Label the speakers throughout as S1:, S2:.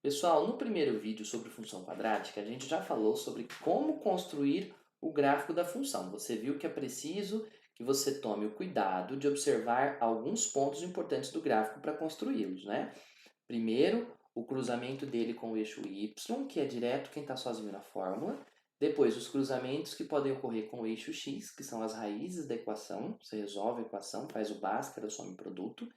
S1: Pessoal, no primeiro vídeo sobre função quadrática, a gente já falou sobre como construir o gráfico da função. Você viu que é preciso que você tome o cuidado de observar alguns pontos importantes do gráfico para construí-los, né? Primeiro, o cruzamento dele com o eixo y, que é direto quem está sozinho na fórmula. Depois, os cruzamentos que podem ocorrer com o eixo x, que são as raízes da equação. Você resolve a equação, faz o Bhaskara, soma e produto.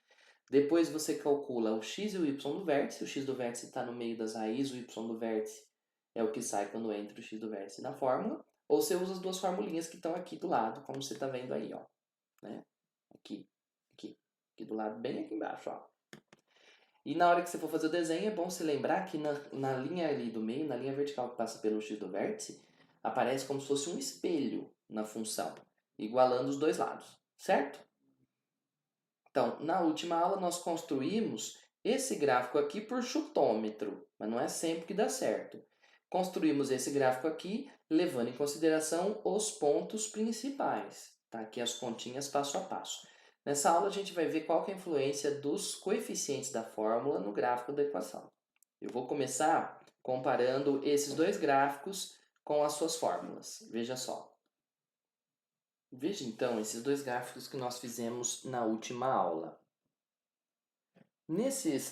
S1: Depois você calcula o x e o y do vértice. O x do vértice está no meio das raízes, o y do vértice é o que sai quando entra o x do vértice na fórmula. Ou você usa as duas formulinhas que estão aqui do lado, como você está vendo aí, ó. Né? Aqui, aqui, aqui do lado, bem aqui embaixo, ó. E na hora que você for fazer o desenho, é bom se lembrar que na linha ali do meio, na linha vertical que passa pelo x do vértice, aparece como se fosse um espelho na função, igualando os dois lados, certo? Então, na última aula nós construímos esse gráfico aqui por chutômetro, mas não é sempre que dá certo. Construímos esse gráfico aqui levando em consideração os pontos principais, tá? Aqui as continhas passo a passo. Nessa aula a gente vai ver qual que é a influência dos coeficientes da fórmula no gráfico da equação. Eu vou começar comparando esses dois gráficos com as suas fórmulas. Veja só. Veja então esses dois gráficos que nós fizemos na última aula.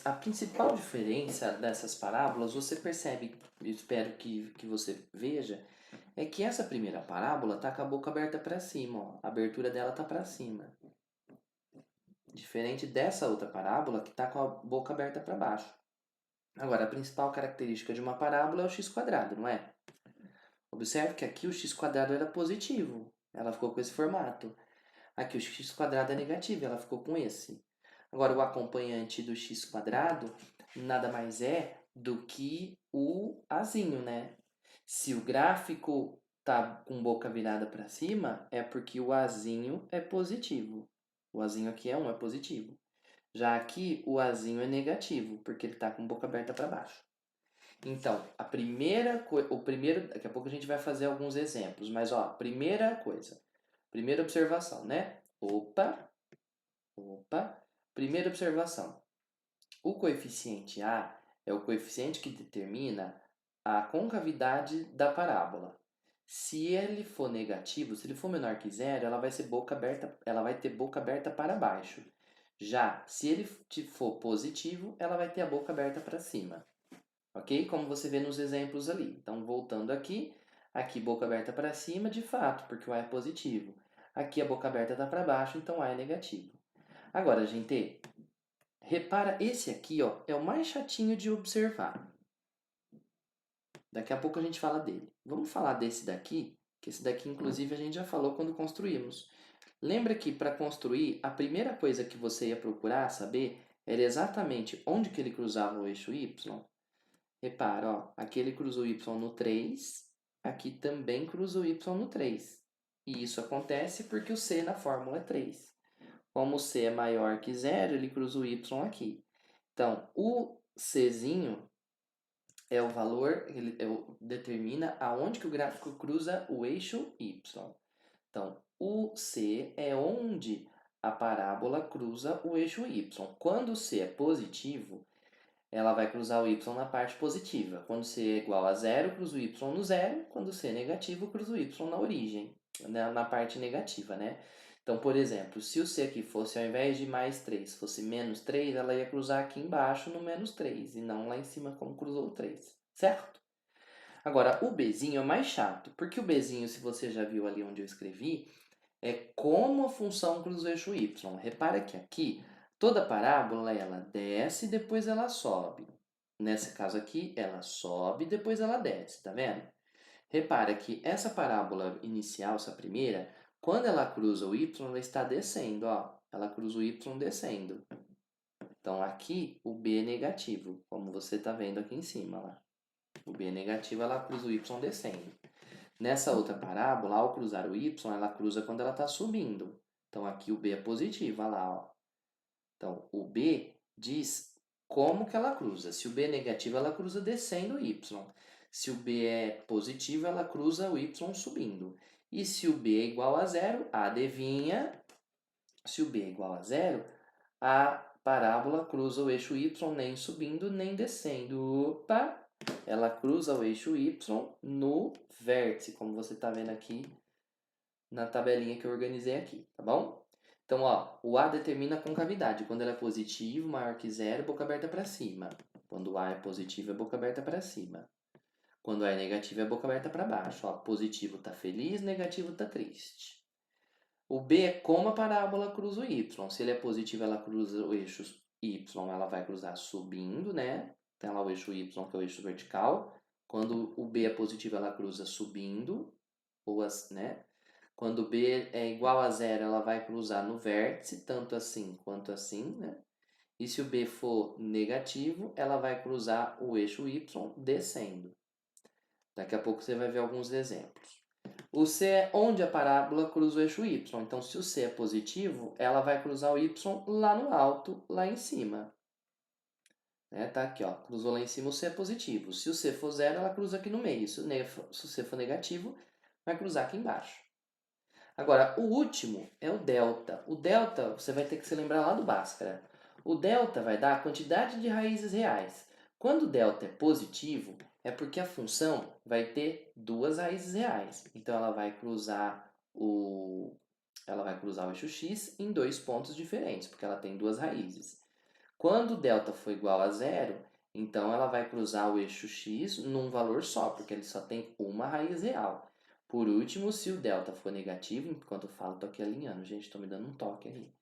S1: A principal diferença dessas parábolas, você percebe, eu espero que você veja, é que essa primeira parábola está com a boca aberta para cima, ó. A abertura dela está para cima. Diferente dessa outra parábola que está com a boca aberta para baixo. Agora, a principal característica de uma parábola é o x², não é? Observe que aqui o x² era positivo, ela ficou com esse formato. Aqui o x² é negativo, ela ficou com esse. Agora, o acompanhante do x² nada mais é do que o azinho, né? Se o gráfico tá com boca virada para cima, é porque o azinho é positivo. O azinho aqui é 1, é positivo. Já aqui, o azinho é negativo, porque ele está com boca aberta para baixo. Então, daqui a pouco a gente vai fazer alguns exemplos, mas ó, primeira coisa, primeira observação, né? Opa, primeira observação. O coeficiente A é o coeficiente que determina a concavidade da parábola. Se ele for negativo, se ele for menor que zero, ela vai ter boca aberta para baixo. Já se ele for positivo, ela vai ter a boca aberta para cima. Ok? Como você vê nos exemplos ali. Então, voltando aqui boca aberta para cima, de fato, porque o A é positivo. Aqui a boca aberta está para baixo, então A é negativo. Agora, gente, repara, esse aqui ó, é o mais chatinho de observar. Daqui a pouco a gente fala dele. Vamos falar desse daqui, que esse daqui, inclusive, a gente já falou quando construímos. Lembra que para construir, a primeira coisa que você ia procurar saber era exatamente onde que ele cruzava o eixo y? Repara, ó, aqui ele cruza o y no 3, aqui também cruza o y no 3. E isso acontece porque o c na fórmula é 3. Como o c é maior que zero, ele cruza o y aqui. Então, o czinho é o valor, determina aonde que o gráfico cruza o eixo y. Então, o c é onde a parábola cruza o eixo y. Quando o c é positivo, ela vai cruzar o y na parte positiva. Quando c é igual a zero, cruza o y no zero. Quando c é negativo, cruza o y na origem, na parte negativa, né? Então, por exemplo, se o c aqui fosse, ao invés de mais 3, fosse menos 3, ela ia cruzar aqui embaixo no menos 3, e não lá em cima como cruzou o 3, certo? Agora, o bzinho é mais chato, porque o bzinho, se você já viu ali onde eu escrevi, é como a função cruza o eixo y. Repara que aqui, toda parábola, ela desce e depois ela sobe. Nesse caso aqui, ela sobe e depois ela desce, tá vendo? Repara que essa parábola inicial, essa primeira, quando ela cruza o y, ela está descendo, ó. Ela cruza o y descendo. Então, aqui, o b é negativo, como você está vendo aqui em cima, lá. O b é negativo, ela cruza o y descendo. Nessa outra parábola, ao cruzar o y, ela cruza quando ela está subindo. Então, aqui o b é positivo, olha lá, ó. Então, o b diz como que ela cruza. Se o b é negativo, ela cruza descendo o y. Se o b é positivo, ela cruza o y subindo. E se o b é igual a zero, adivinha? Se o b é igual a zero, a parábola cruza o eixo y nem subindo nem descendo. Opa! Ela cruza o eixo y no vértice, como você está vendo aqui na tabelinha que eu organizei aqui, tá bom? Então, ó, o A determina a concavidade. Quando ela é positivo, maior que zero, boca aberta para cima. Quando o A é positivo, é boca aberta para cima. Quando A é negativo, é boca aberta para baixo. Ó, positivo está feliz, negativo está triste. O B é como a parábola cruza o Y. Se ele é positivo, ela cruza o eixo Y, ela vai cruzar subindo, né? Tem lá o eixo Y, que é o eixo vertical. Quando o B é positivo, ela cruza subindo, ou né? Quando o B é igual a zero, ela vai cruzar no vértice, tanto assim quanto assim, né? E se o B for negativo, ela vai cruzar o eixo Y descendo. Daqui a pouco você vai ver alguns exemplos. O C é onde a parábola cruza o eixo Y. Então, se o C é positivo, ela vai cruzar o Y lá no alto, lá em cima. Né? Tá aqui, ó. Cruzou lá em cima, o C é positivo. Se o C for zero, ela cruza aqui no meio. Se o C for negativo, vai cruzar aqui embaixo. Agora, o último é o delta. O delta, você vai ter que se lembrar lá do Bhaskara. O delta vai dar a quantidade de raízes reais. Quando o delta é positivo, é porque a função vai ter duas raízes reais. Então, ela vai cruzar o eixo x em dois pontos diferentes, porque ela tem duas raízes. Quando o delta for igual a zero, então ela vai cruzar o eixo x num valor só, porque ele só tem uma raiz real. Por último, se o delta for negativo, enquanto eu falo, estou aqui alinhando, gente, estou me dando um toque aí.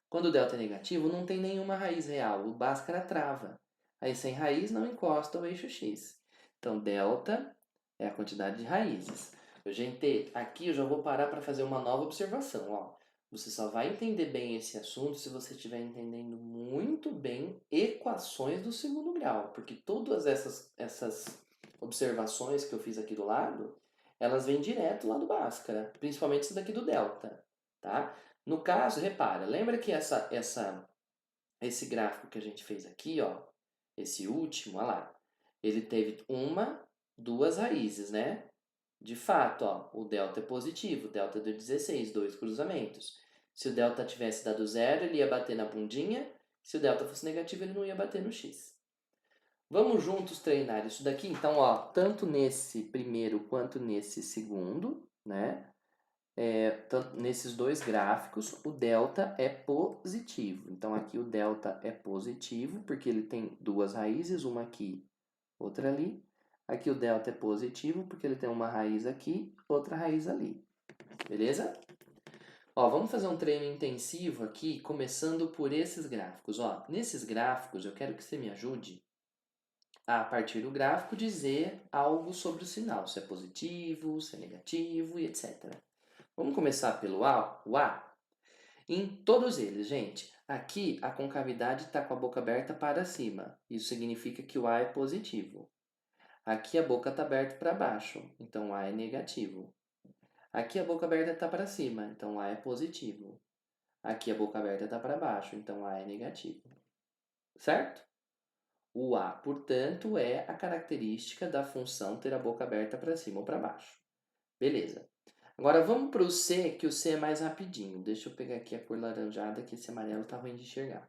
S1: Quando o delta é negativo, não tem nenhuma raiz real, o Bhaskara trava. Aí sem raiz não encosta o eixo x. Então, delta é a quantidade de raízes. Gente, aqui eu já vou parar para fazer uma nova observação. Ó. Você só vai entender bem esse assunto se você estiver entendendo muito bem equações do segundo grau. Porque todas essas observações que eu fiz aqui do lado, elas vêm direto lá do Bhaskara. Principalmente esse daqui do delta. Tá? No caso, repara, lembra que esse gráfico que a gente fez aqui, ó, esse último, olha lá, ele teve duas raízes, né? De fato, ó, o delta é positivo, o delta deu 16, dois cruzamentos. Se o delta tivesse dado zero, ele ia bater na bundinha. Se o delta fosse negativo, ele não ia bater no x. Vamos juntos treinar isso daqui? Então, ó, tanto nesse primeiro quanto nesse segundo, né? Nesses dois gráficos, o delta é positivo. Então, aqui o delta é positivo, porque ele tem duas raízes, uma aqui, outra ali. Aqui o delta é positivo, porque ele tem uma raiz aqui, outra raiz ali. Beleza? Ó, vamos fazer um treino intensivo aqui, começando por esses gráficos. Ó, nesses gráficos, eu quero que você me ajude a partir do gráfico, dizer algo sobre o sinal, se é positivo, se é negativo e etc. Vamos começar pelo A, o A. Em todos eles, gente, aqui a concavidade está com a boca aberta para cima. Isso significa que o A é positivo. Aqui a boca está aberta para baixo, então A é negativo. Aqui a boca aberta está para cima, então A é positivo. Aqui a boca aberta está para baixo, então A é negativo. Certo? O A, portanto, é a característica da função ter a boca aberta para cima ou para baixo. Beleza. Agora vamos para o C, que o C é mais rapidinho. Deixa eu pegar aqui a cor laranjada, que esse amarelo está ruim de enxergar.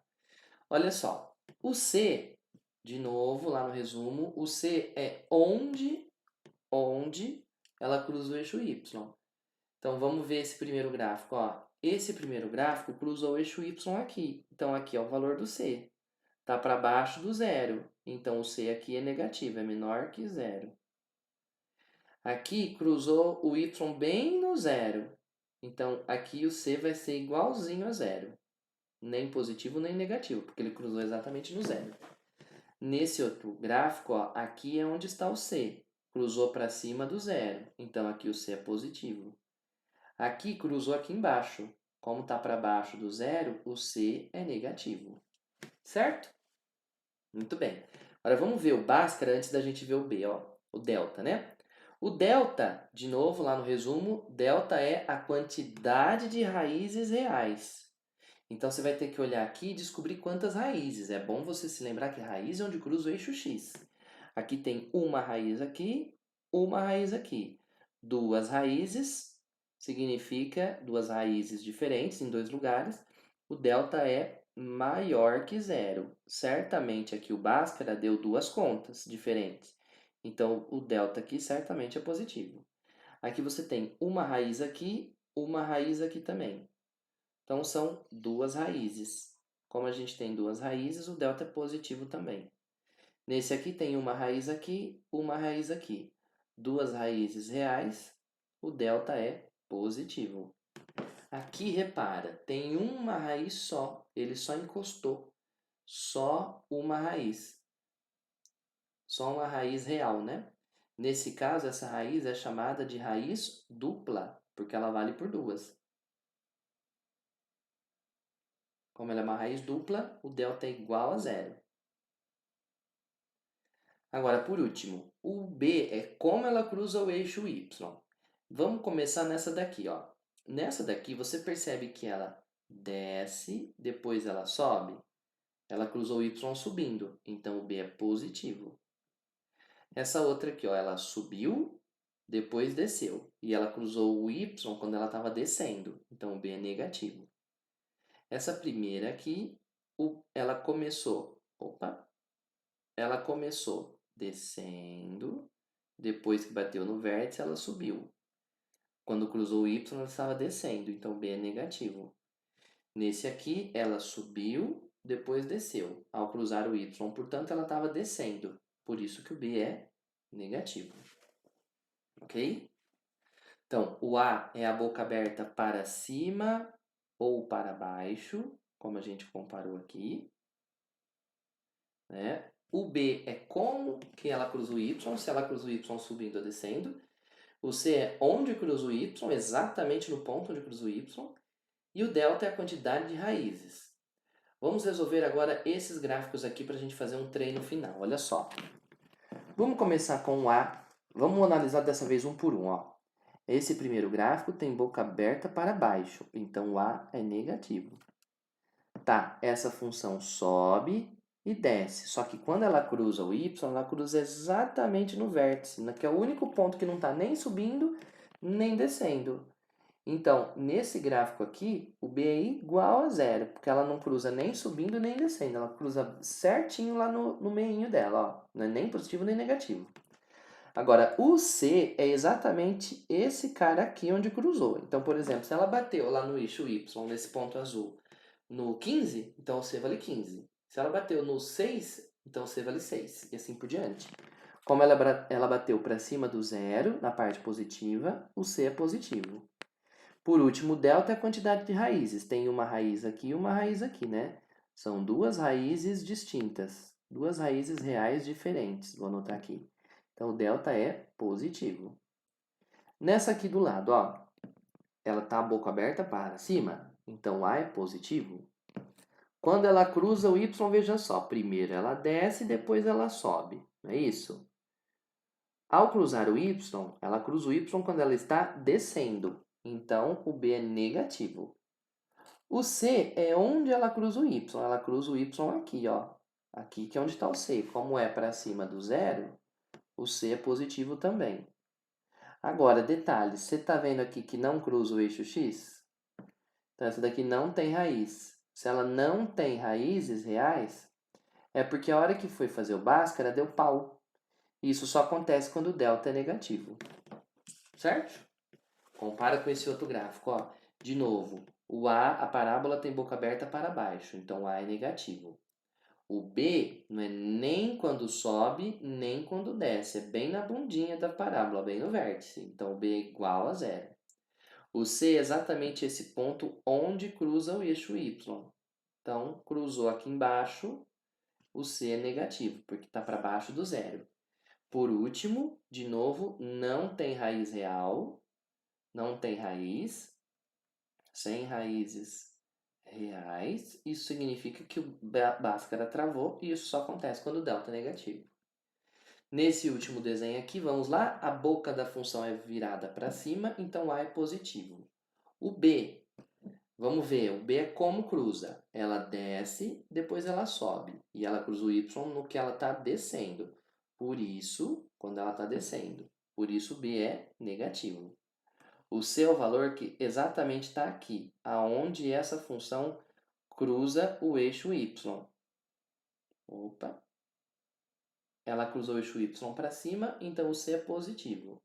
S1: Olha só, o C, de novo, lá no resumo, o C é onde ela cruza o eixo Y. Então vamos ver esse primeiro gráfico. Ó. Esse primeiro gráfico cruzou o eixo Y aqui. Então aqui é o valor do C. Está para baixo do zero. Então o C aqui é negativo, é menor que zero. Aqui cruzou o y bem no zero. Então, aqui o c vai ser igualzinho a zero. Nem positivo, nem negativo, porque ele cruzou exatamente no zero. Nesse outro gráfico, ó, aqui é onde está o c. Cruzou para cima do zero. Então, aqui o c é positivo. Aqui cruzou aqui embaixo. Como está para baixo do zero, o c é negativo. Certo? Muito bem. Agora, vamos ver o Bhaskara antes da gente ver o B, ó, o delta, né? O delta, de novo, lá no resumo, delta é a quantidade de raízes reais. Então, você vai ter que olhar aqui e descobrir quantas raízes. É bom você se lembrar que raiz é onde cruza o eixo x. Aqui tem uma raiz aqui, uma raiz aqui. Duas raízes significa duas raízes diferentes em dois lugares. O delta é maior que zero. Certamente aqui o Bhaskara deu duas contas diferentes. Então, o delta aqui certamente é positivo. Aqui você tem uma raiz aqui, uma raiz aqui também. Então, são duas raízes. Como a gente tem duas raízes, o delta é positivo também. Nesse aqui tem uma raiz aqui, uma raiz aqui. Duas raízes reais, o delta é positivo. Aqui, repara, tem uma raiz só, ele só encostou. Só uma raiz. Só uma raiz real, né? Nesse caso, essa raiz é chamada de raiz dupla, porque ela vale por duas. Como ela é uma raiz dupla, o delta é igual a zero. Agora, por último, o B é como ela cruza o eixo Y. Vamos começar nessa daqui, ó. Nessa daqui, você percebe que ela desce, depois ela sobe. Ela cruzou o Y subindo, então o B é positivo. Essa outra aqui, ó, ela subiu, depois desceu. E ela cruzou o Y quando ela estava descendo, então o B é negativo. Essa primeira aqui, ela começou, ela começou descendo, depois que bateu no vértice, ela subiu. Quando cruzou o Y, ela estava descendo, então B é negativo. Nesse aqui, ela subiu, depois desceu. Ao cruzar o Y, portanto, ela estava descendo. Por isso que o B é negativo. Ok? Então, o A é a boca aberta para cima ou para baixo, como a gente comparou aqui. Né? O B é como que ela cruza o Y, se ela cruza o Y subindo ou descendo. O C é onde cruza o Y, exatamente no ponto onde cruza o Y. E o delta é a quantidade de raízes. Vamos resolver agora esses gráficos aqui para a gente fazer um treino final. Olha só. Vamos começar com o A. Vamos analisar dessa vez um por um. Ó. Esse primeiro gráfico tem boca aberta para baixo, então o A é negativo. Tá, essa função sobe e desce, só que quando ela cruza o y, ela cruza exatamente no vértice, que é o único ponto que não está nem subindo nem descendo. Então, nesse gráfico aqui, o B é igual a zero, porque ela não cruza nem subindo nem descendo, ela cruza certinho lá no meinho dela, ó. Não é nem positivo nem negativo. Agora, o C é exatamente esse cara aqui onde cruzou. Então, por exemplo, se ela bateu lá no eixo Y, nesse ponto azul, no 15, então o C vale 15. Se ela bateu no 6, então o C vale 6, e assim por diante. Como ela bateu para cima do zero, na parte positiva, o C é positivo. Por último, o delta é a quantidade de raízes. Tem uma raiz aqui e uma raiz aqui, né? São duas raízes distintas, duas raízes reais diferentes. Vou anotar aqui. Então, o delta é positivo. Nessa aqui do lado, ó, ela está a boca aberta para cima, então A é positivo. Quando ela cruza o Y, veja só, primeiro ela desce, depois ela sobe, não é isso? Ao cruzar o Y, ela cruza o Y quando ela está descendo, então o B é negativo. O C é onde ela cruza o Y, ela cruza o Y aqui, ó. Aqui que é onde está o C. Como é para cima do zero, o C é positivo também. Agora, detalhe, você está vendo aqui que não cruza o eixo X? Então, essa daqui não tem raiz. Se ela não tem raízes reais, é porque a hora que foi fazer o Bhaskara deu pau. Isso só acontece quando o delta é negativo. Certo? Compara com esse outro gráfico. Ó. De novo, a parábola tem boca aberta para baixo, então A é negativo. O B não é nem quando sobe, nem quando desce. É bem na bundinha da parábola, bem no vértice. Então, o B é igual a zero. O C é exatamente esse ponto onde cruza o eixo Y. Então, cruzou aqui embaixo, o C é negativo, porque está para baixo do zero. Por último, de novo, não tem raiz real, não tem raiz, sem raízes reais. Isso significa que o Bhaskara travou e isso só acontece quando o delta é negativo. Nesse último desenho aqui, vamos lá, a boca da função é virada para cima, então A é positivo. O B, vamos ver, o B é como cruza. Ela desce, depois ela sobe. E ela cruza o Y no que ela está descendo. Por isso, quando ela está descendo. Por isso, o B é negativo. O C é o valor que exatamente está aqui, aonde essa função cruza o eixo Y. Opa! Ela cruzou o eixo Y para cima, então o C é positivo.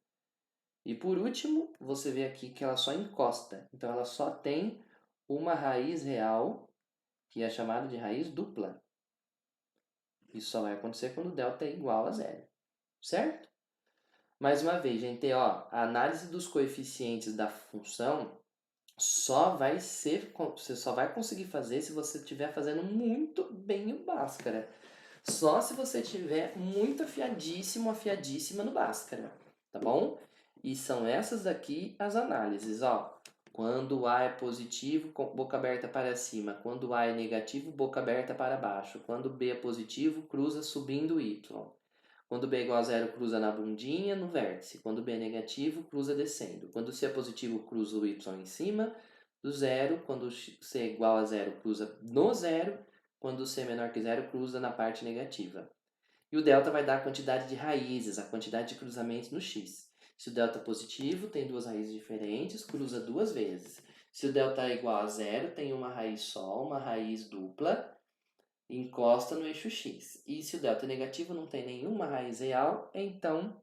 S1: E por último, você vê aqui que ela só encosta. Então ela só tem uma raiz real, que é chamada de raiz dupla. Isso só vai acontecer quando delta é igual a zero. Certo? Mais uma vez, gente, ó, a análise dos coeficientes da função você só vai conseguir fazer se você estiver fazendo muito bem o Bhaskara. Só se você estiver muito afiadíssima no Bhaskara, tá bom? E são essas daqui as análises, ó. Quando A é positivo, boca aberta para cima. Quando A é negativo, boca aberta para baixo. Quando B é positivo, cruza subindo Y. Quando B é igual a zero, cruza na bundinha, no vértice. Quando B é negativo, cruza descendo. Quando C é positivo, cruza o Y em cima do zero. Quando C é igual a zero, cruza no zero. Quando C é menor que zero, cruza na parte negativa. E o delta vai dar a quantidade de raízes, a quantidade de cruzamentos no x. Se o delta é positivo, tem duas raízes diferentes, cruza duas vezes. Se o delta é igual a zero, tem uma raiz só, uma raiz dupla, encosta no eixo x. E se o delta é negativo, não tem nenhuma raiz real, então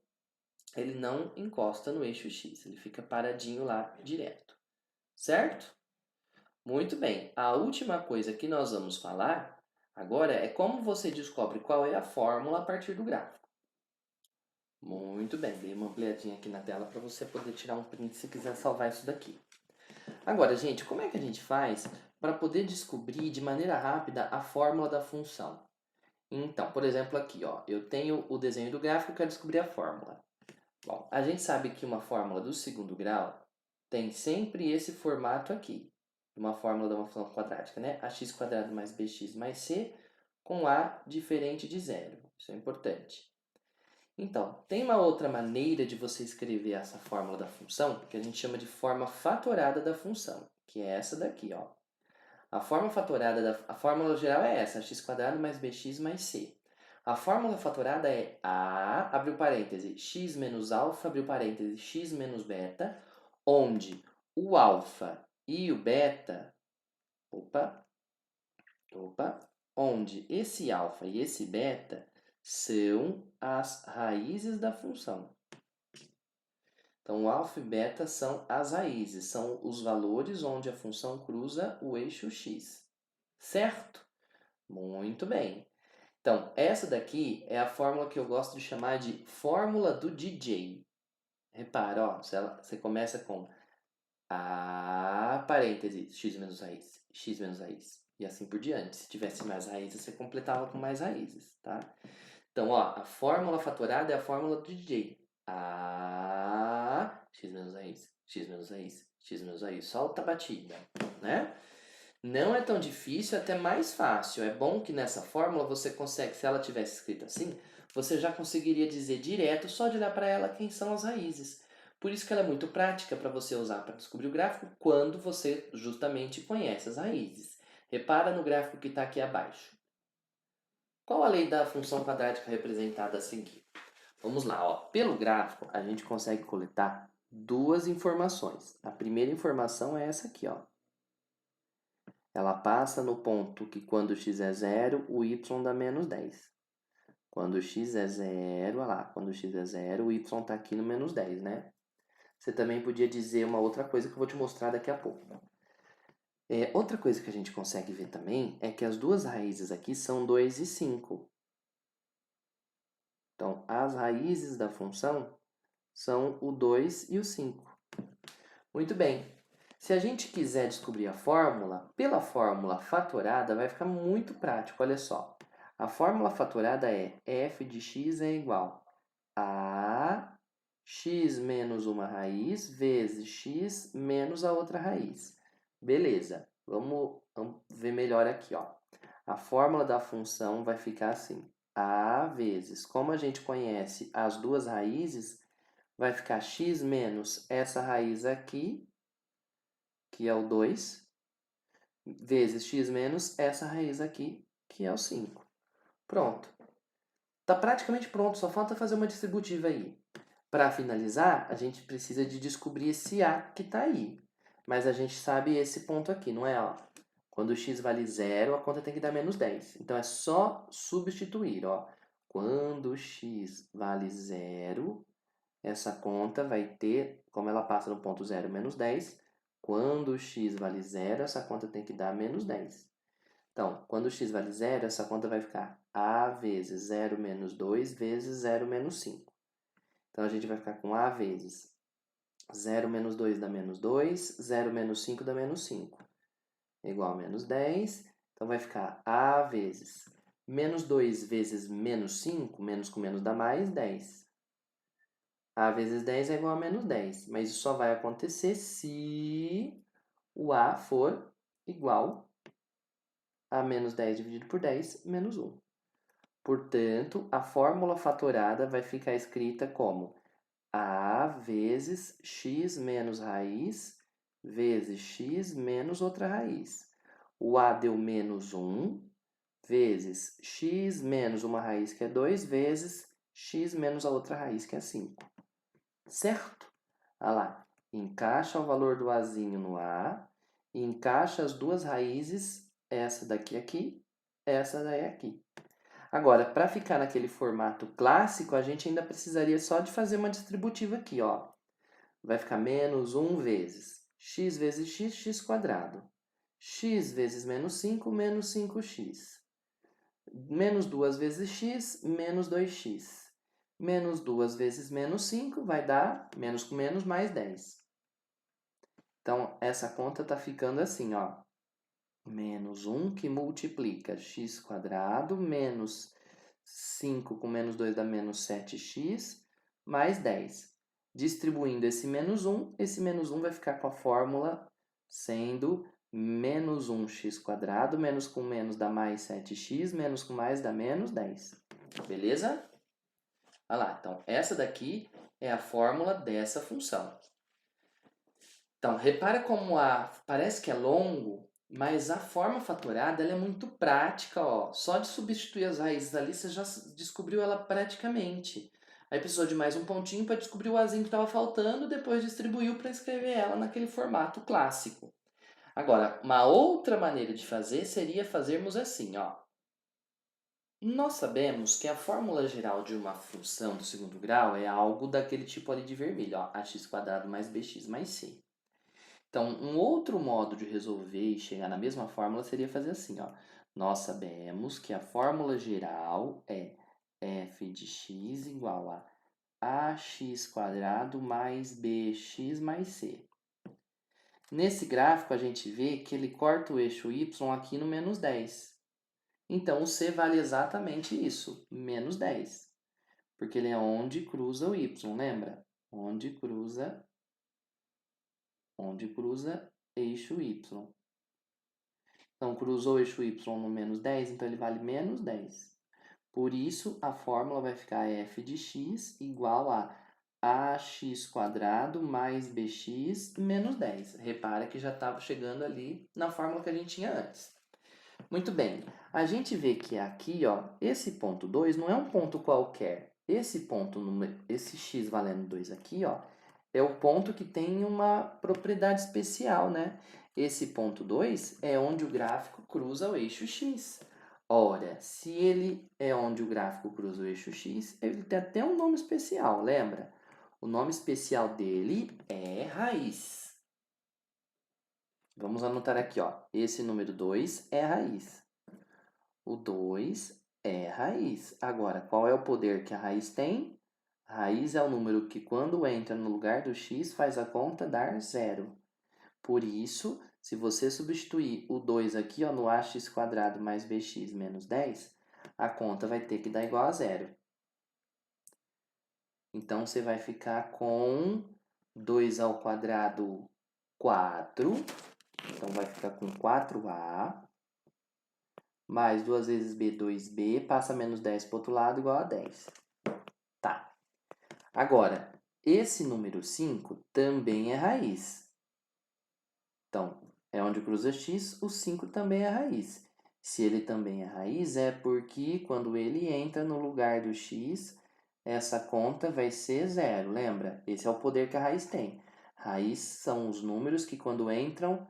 S1: ele não encosta no eixo x, ele fica paradinho lá direto. Certo? Muito bem. A última coisa que nós vamos falar agora é como você descobre qual é a fórmula a partir do gráfico. Muito bem, dei uma ampliadinha aqui na tela para você poder tirar um print se quiser salvar isso daqui. Agora, gente, como é que a gente faz para poder descobrir de maneira rápida a fórmula da função? Então, por exemplo, aqui, ó, eu tenho o desenho do gráfico e quero descobrir a fórmula. Bom, a gente sabe que uma fórmula do segundo grau tem sempre esse formato aqui. Uma fórmula de uma função quadrática, né? ax² mais bx mais c com a diferente de zero. Isso é importante. Então, tem uma outra maneira de você escrever essa fórmula da função, que a gente chama de forma fatorada da função, que é essa daqui, ó. A fórmula geral é essa, ax² mais bx mais c. A fórmula fatorada é a, abre o parêntese, x menos alfa, abre o parêntese, x menos beta, onde o alfa e o beta, onde esse alfa e esse beta são as raízes da função. Então, o alfa e beta são as raízes, são os valores onde a função cruza o eixo x. Certo? Muito bem. Então, essa daqui é a fórmula que eu gosto de chamar de fórmula do DJ. Repara, ó, você começa com a parêntese, x menos raiz, e assim por diante. Se tivesse mais raízes, você completava com mais raízes, tá? Então, ó, a fórmula fatorada é a fórmula do DJ. A, x menos raiz, x menos raiz, x menos raiz. Solta a batida, né? Não é tão difícil, é até mais fácil. É bom que nessa fórmula você consegue, se ela tivesse escrito assim, você já conseguiria dizer direto, só de olhar para ela, quem são as raízes. Por isso que ela é muito prática para você usar para descobrir o gráfico quando você justamente conhece as raízes. Repara no gráfico que está aqui abaixo. Qual a lei da função quadrática representada a seguir? Vamos lá, ó. Pelo gráfico, a gente consegue coletar duas informações. A primeira informação é essa aqui, ó. Ela passa no ponto que quando x é zero, o y dá menos 10. Quando x é zero, olha lá, quando x é zero, o y está aqui no menos 10, né? Você também podia dizer uma outra coisa que eu vou te mostrar daqui a pouco. Outra coisa que a gente consegue ver também é que as duas raízes aqui são 2 e 5. Então, as raízes da função são o 2 e o 5. Muito bem. Se a gente quiser descobrir a fórmula, pela fórmula fatorada, vai ficar muito prático, olha só. A fórmula fatorada é f de x é igual a x menos uma raiz vezes x menos a outra raiz. Beleza, vamos ver melhor aqui, ó. A fórmula da função vai ficar assim. A vezes, como a gente conhece as duas raízes, vai ficar x menos essa raiz aqui, que é o 2, vezes x menos essa raiz aqui, que é o 5. Pronto. Está praticamente pronto, só falta fazer uma distributiva aí. Para finalizar, a gente precisa de descobrir esse a que está aí. Mas a gente sabe esse ponto aqui, não é? Ó. Quando x vale zero, a conta tem que dar menos 10. Então, é só substituir, ó. Quando x vale zero, essa conta vai ter, como ela passa no ponto 0 menos 10, quando x vale zero, essa conta tem que dar menos 10. Então, quando x vale zero, essa conta vai ficar a vezes 0 menos 2 vezes 0 menos 5. Então, a gente vai ficar com a vezes 0 menos 2 dá menos 2, 0 menos 5 dá menos 5. É igual a menos 10. Então, vai ficar a vezes menos 2 vezes menos 5, menos com menos dá mais, 10. A vezes 10 é igual a menos 10, mas isso só vai acontecer se o A for igual a menos 10 dividido por 10, menos 1. Portanto, a fórmula fatorada vai ficar escrita como A vezes x menos raiz vezes x menos outra raiz. O A deu menos 1 vezes x menos uma raiz que é 2 vezes x menos a outra raiz que é 5. Certo? Olha lá, encaixa o valor do Azinho no A, e encaixa as duas raízes, essa daqui aqui, essa daí aqui. Agora, para ficar naquele formato clássico, a gente ainda precisaria só de fazer uma distributiva aqui, ó. Vai ficar menos 1 vezes x, x quadrado. X vezes menos 5, menos 5x. Menos 2 vezes x, menos 2x. Menos 2 vezes menos 5 vai dar menos com menos mais 10. Então, essa conta está ficando assim, ó. Menos 1 que multiplica x quadrado, menos 5 com menos 2 dá menos 7x, mais 10. Distribuindo esse menos 1 vai ficar com a fórmula sendo menos 1x quadrado, menos com menos dá mais 7x, menos com mais dá menos 10. Beleza? Olha lá, então essa daqui é a fórmula dessa função. Então, repara como parece que é longo, mas a forma fatorada ela é muito prática, ó. Só de substituir as raízes ali, você já descobriu ela praticamente. Aí precisou de mais um pontinho para descobrir o azinho que estava faltando, depois distribuiu para escrever ela naquele formato clássico. Agora, uma outra maneira de fazer seria fazermos assim, ó. Nós sabemos que a fórmula geral de uma função do segundo grau é algo daquele tipo ali de vermelho, ó, ax² mais bx mais c. Então, um outro modo de resolver e chegar na mesma fórmula seria fazer assim, ó. Nós sabemos que a fórmula geral é f de x igual a ax² mais bx mais c. Nesse gráfico, a gente vê que ele corta o eixo y aqui no menos 10. Então, o c vale exatamente isso, menos 10. Porque ele é onde cruza o y, lembra? Onde cruza eixo y. Então, cruzou o eixo y no menos 10, então ele vale menos 10. Por isso, a fórmula vai ficar f de x igual a ax² mais bx menos 10. Repara que já estava chegando ali na fórmula que a gente tinha antes. Muito bem, a gente vê que aqui, ó, esse ponto 2 não é um ponto qualquer. Esse x valendo 2 aqui, ó, é o ponto que tem uma propriedade especial, né? Esse ponto 2 é onde o gráfico cruza o eixo x. Ora, se ele é onde o gráfico cruza o eixo x, ele tem até um nome especial, lembra? O nome especial dele é raiz. Vamos anotar aqui, ó. Esse número 2 é raiz. O 2 é raiz. Agora, qual é o poder que a raiz tem? A raiz é o número que, quando entra no lugar do x, faz a conta dar zero. Por isso, se você substituir o 2 aqui, ó, no ax² mais bx menos 10, a conta vai ter que dar igual a zero. Então, você vai ficar com 2 ao quadrado, 4. Então, vai ficar com 4a. Mais 2 vezes b, 2b. Passa menos 10 para o outro lado, igual a 10. Tá. Agora, esse número 5 também é raiz. Então, é onde cruza x, o 5 também é raiz. Se ele também é raiz, é porque quando ele entra no lugar do x, essa conta vai ser zero, lembra? Esse é o poder que a raiz tem. Raiz são os números que quando entram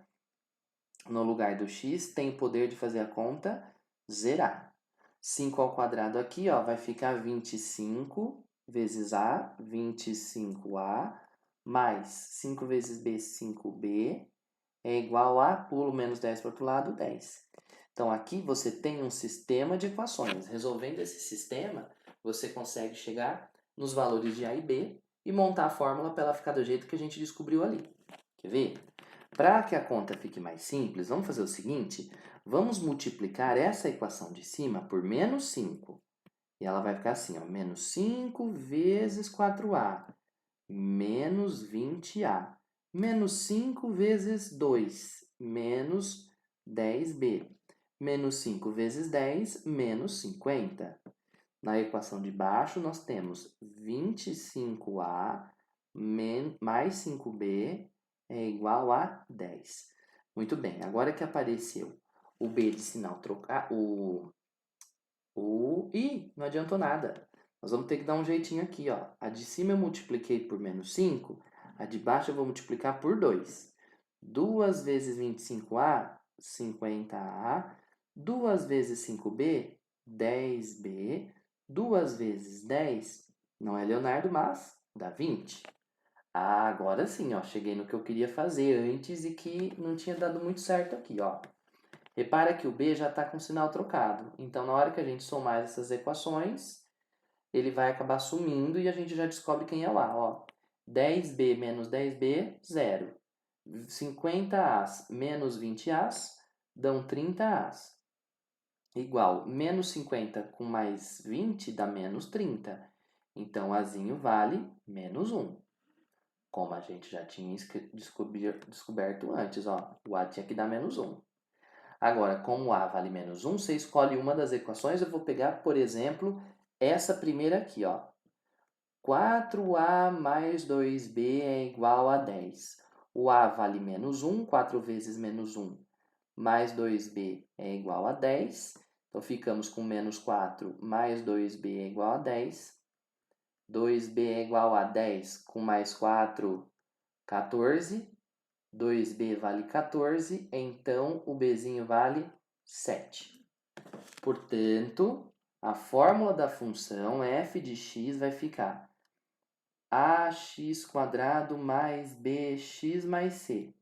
S1: no lugar do x, tem o poder de fazer a conta zerar. 5 ao quadrado aqui, ó, vai ficar 25 vezes a, 25a, mais 5 vezes b, 5b, é igual a, pulo menos 10 para o outro lado, 10. Então, aqui você tem um sistema de equações. Resolvendo esse sistema, você consegue chegar nos valores de a e b e montar a fórmula para ela ficar do jeito que a gente descobriu ali. Quer ver? Para que a conta fique mais simples, vamos fazer o seguinte: vamos multiplicar essa equação de cima por menos 5. E ela vai ficar assim, ó, menos 5 vezes 4a, menos 20a. Menos 5 vezes 2, menos 10b. Menos 5 vezes 10, menos 50. Na equação de baixo, nós temos 25a mais 5b é igual a 10. Muito bem, agora que apareceu o b de sinal trocar, Ih, não adiantou nada. Nós vamos ter que dar um jeitinho aqui, ó. A de cima eu multipliquei por menos 5, a de baixo eu vou multiplicar por 2. 2 vezes 25a, 50a. 2 vezes 5b, 10b. 2 vezes 10, não é Leonardo, mas dá 20. Ah, agora sim, ó. Cheguei no que eu queria fazer antes e que não tinha dado muito certo aqui, ó. Repara que o b já está com sinal trocado. Então, na hora que a gente somar essas equações, ele vai acabar sumindo e a gente já descobre quem é o a. Ó. 10b menos 10b, 0. 50as menos 20as dão 30as. Igual, menos 50 com mais 20 dá menos 30. Então, azinho vale menos 1. Como a gente já tinha descoberto antes, ó. O a tinha que dar menos 1. Agora, como a vale menos 1, você escolhe uma das equações. Eu vou pegar, por exemplo, essa primeira aqui, ó. 4a mais 2b é igual a 10. O a vale menos 1, 4 vezes menos 1 mais 2b é igual a 10. Então, ficamos com menos 4 mais 2b é igual a 10. 2b é igual a 10 com mais 4, 14. 2b vale 14, então o bzinho vale 7. Portanto, a fórmula da função f de x vai ficar ax² mais bx mais c.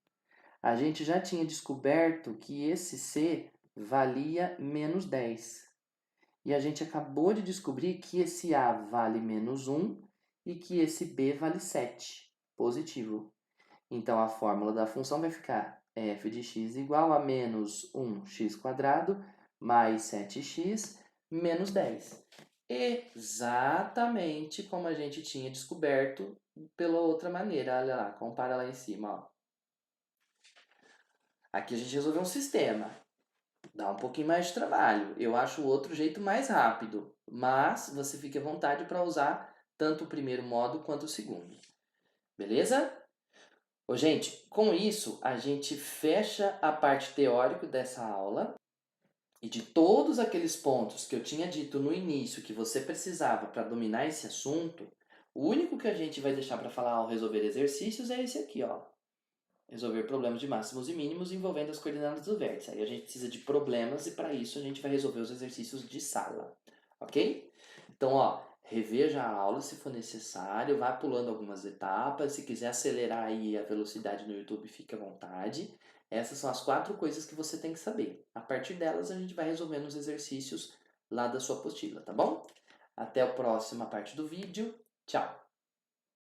S1: A gente já tinha descoberto que esse c valia menos 10. E a gente acabou de descobrir que esse a vale menos 1 e que esse b vale 7, positivo. Então, a fórmula da função vai ficar f de x igual a menos 1x² mais 7x menos 10. Exatamente como a gente tinha descoberto pela outra maneira. Olha lá, compara lá em cima. Ó. Aqui a gente resolveu um sistema. Dá um pouquinho mais de trabalho. Eu acho o outro jeito mais rápido. Mas você fique à vontade para usar tanto o primeiro modo quanto o segundo. Beleza? Ô, gente, com isso a gente fecha a parte teórica dessa aula e de todos aqueles pontos que eu tinha dito no início que você precisava para dominar esse assunto, o único que a gente vai deixar para falar ao resolver exercícios é esse aqui, ó. Resolver problemas de máximos e mínimos envolvendo as coordenadas do vértice. Aí a gente precisa de problemas e para isso a gente vai resolver os exercícios de sala, ok? Então, ó, reveja a aula se for necessário, vá pulando algumas etapas. Se quiser acelerar aí a velocidade no YouTube, fique à vontade. Essas são as 4 coisas que você tem que saber. A partir delas, a gente vai resolvendo os exercícios lá da sua apostila, tá bom? Até a próxima parte do vídeo. Tchau!